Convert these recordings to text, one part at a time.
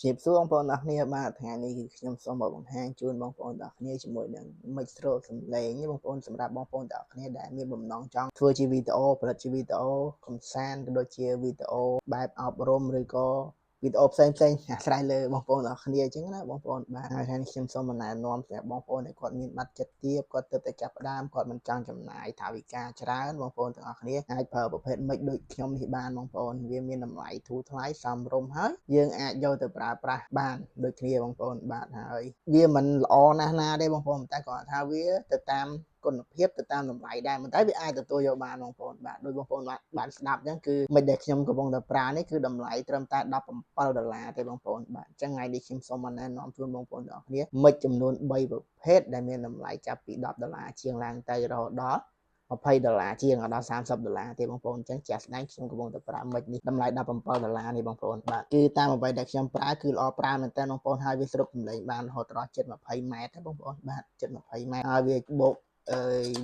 ជាសួរបងប្អូនទាំងអស់គ្នាបាទថ្ងៃនេះគឺខ្ញុំសូមមកបង្ហាញជូនបងប្អូនទាំងអស់គ្នាជាមួយនឹងមិចស្រូបសំឡេងបងប្អូនសម្រាប់បងប្អូនទាំងអស់គ្នាដែលមានបំណងចង់ធ្វើជាវីដេអូផលិតជាវីដេអូកម្សាន្តក៏ដូចជាវីដេអូបែបអប់រំឬក៏វីដេអូផ្សេងអាស្រ័យលើបងប្អូនទាំងអស់គ្នាអញ្ចឹងណាបងប្អូនបាទហើយថ្ងៃនេះខ្ញុំសូមណែនាំសម្រាប់បងប្អូនដែលគាត់មានបាត់ចិត្តទាបគាត់ទើបតែចាប់ផ្ដើមគាត់មិនចង់ចំណាយថវិកាច្រើនបងប្អូនទាំងអស់គ្នាអាចប្រើប្រភេទមិចដូចខ្ញុំនេះបានបងប្អូនវាមានតម្លៃធូរថ្លៃសមរម្យហើយយើងអាចយកទៅប្រើប្រាស់បានដូចគ្នាបងប្អូនបាទហើយវាមិនល្អណាស់ណាទេបងប្អូនតែគាត់ថាវាទៅតាមគុណភាពទៅតាមតម្លៃដែរប៉ុន្តែវាអាចទទួលយកបានបងប្អូនបាទដោយបងប្អូនបានស្ដាប់អញ្ចឹងគឺមិនដែលខ្ញុំកំពុងតែប្រើនេះគឺតម្លៃត្រឹមតែ$17ទេបងប្អូនបាទអញ្ចឹងថ្ងៃនេះខ្ញុំសូមណែនាំជូនបងប្អូនទាំងអស់គ្នាមិចចំនួន3ប្រភេទដែលមានតម្លៃចាប់ពី$10ជាងឡើងទៅរហូតដល់$20ជាងដល់$30ទេបងប្អូនអញ្ចឹងជាក់ស្ដែងខ្ញុំកំពុងតែប្រើមិចនេះតម្លៃ$17នេះបងប្អូនបាទគឺតាមអ្វីដែលខ្ញុំប្រើគឺល្អប្រើមែនតើបងប្អូនហើយវាស្រូបសំឡេងបានរហូតដល់ជិត20ម៉ែត្រទេបងប្អូនបាទជិត20ម៉ែត្រហើយវាបូក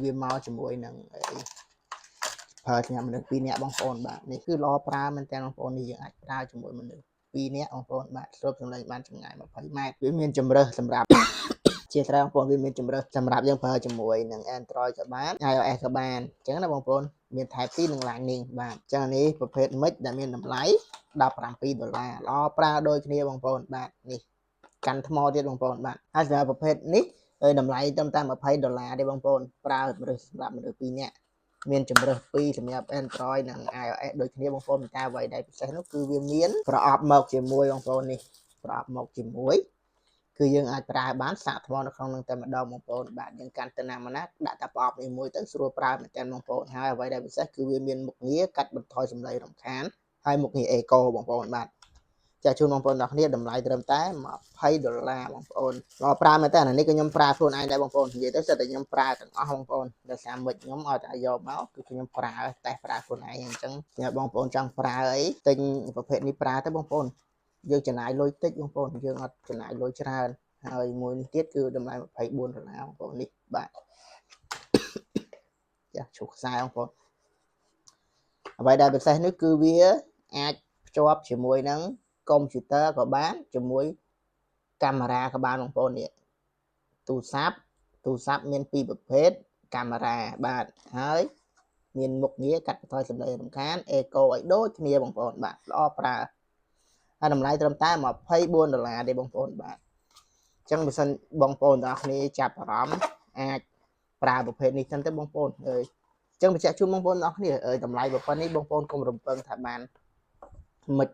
វាមកជាមួយនឹងប្រើញ៉ាំមនុស្ស2នាក់បងប្អូនបាទនេះគឺល្អប្រើមែនតើបងប្អូននេះយើងអាចប្រើជាមួយមនុស្ស2នាក់បងប្អូនបាទស្រូបសំឡេងបានចម្ងាយ20ម៉ែត្រវាមានជម្រើសសម្រាប់ជាច្រើនបងប្អូនវាមានជម្រើសសម្រាប់យើងប្រើជាមួយនឹង Android ក៏បាន iOS ក៏បានអញ្ចឹងណាបងប្អូនមាន Type C និង Lightning បាទអញ្ចឹងនេះប្រភេទមិចដែលមានតម្លៃ$17ល្អប្រើដូចគ្នាបងប្អូនបាទនេះកាន់ថ្មទៀតបងប្អូនបាទហើយសម្រាប់ប្រភេទនេះតម្លៃត្រឹមតែ$20ទេបងប្អូនប្រើសម្រាប់មនុស្ស2នាក់មានជម្រើស2សម្រាប់ Android និង iOS ដូចគ្នាបងប្អូនតែអ្វីដែលពិសេសនោះគឺវាមានប្រអប់មកជាមួយបងប្អូននេះប្រអប់មកជាមួយគឺយើងអាចប្រើបានសាកថ្មនៅក្នុងនឹងតែម្ដងបងប្អូនបាទយើងកាន់ទៅណាមកណាដាក់តែប្រអប់នេះមួយទៅស្រួលប្រើមែនទែនបងប្អូនហើយអ្វីដែលពិសេសគឺវាមានមុខងារកាត់បន្ថយសំឡេងរំខានហើយមុខងារអេកូបងប្អូនបាទចាជូនបងប្អូនទាំងគ្នាតម្លៃត្រឹមតែ$20បងប្អូនល្អប្រើមែនតើអានេះក៏ខ្ញុំប្រើខ្លួនឯងដែរបងប្អូននិយាយទៅសិតតែខ្ញុំប្រើទាំងអស់បងប្អូនដោយសារមិចខ្ញុំឲ្យតែយកមកគឺខ្ញុំប្រើតែប្រើខ្លួនឯងអញ្ចឹងញ៉ាំបងប្អូនចង់ប្រើអីទិញប្រភេទនេះប្រើទៅបងប្អូនយើងចំណាយលុយតិចបងប្អូនយើងអត់ចំណាយលុយច្រើនហើយមួយនេះទៀតគឺតម្លៃ$24បងប្អូននេះបាទចាឈូសខ្សែបងប្អូនអ្វីដែលពិសេសនេះគឺវាអាចភ្ជាប់ជាមួយនឹងកុំព្យូទ័រក៏បានជាមួយកាមេរ៉ាក៏បានបងប្អូននេះទូរស័ព្ទមាន2ប្រភេទកាមេរ៉ាបាទហើយមានមុខងារកាត់បន្ថយសំឡេងរំខានអេកូឲ្យដូចគ្នាបងប្អូនបាទល្អប្រើហើយតម្លៃត្រឹមតែ$24ទេបងប្អូនបាទអញ្ចឹងបើសិនបងប្អូនទាំងអស់គ្នាចាប់អារម្មណ៍អាចប្រើប្រភេទនេះចឹងទៅបងប្អូនអញ្ចឹងបញ្ជាក់ជូនបងប្អូនទាំងអស់គ្នាតម្លៃប៉ុណ្ណេះបងប្អូនកុំរំពឹងថាបានមិន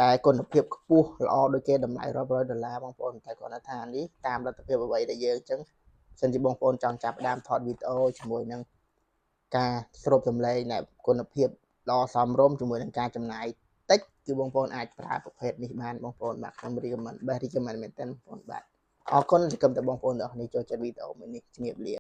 ដែលគុណភាពខ្ពស់ល្អដូចគេតម្លៃរាប់រយ$បងប្អូនតែគាត់ថានេះតាមលទ្ធភាពអ្វីដែលយើងអញ្ចឹងសិនជាបងប្អូនចង់ចាប់ផ្ដើមថតវីដេអូជាមួយនឹងការស្រូបសំឡេងដែលគុណភាពល្អសមរម្យជាមួយនឹងការចំណាយតិចគឺបងប្អូនអាចប្រើប្រភេទនេះបានបងប្អូនបាទខ្ញុំrecommend មែនទែនបងប្អូនបាទអរគុណសង្ឃឹមតែបងប្អូនទាំងអស់គ្នាចូលចិត្តវីដេអូមួយនេះជំរាបលា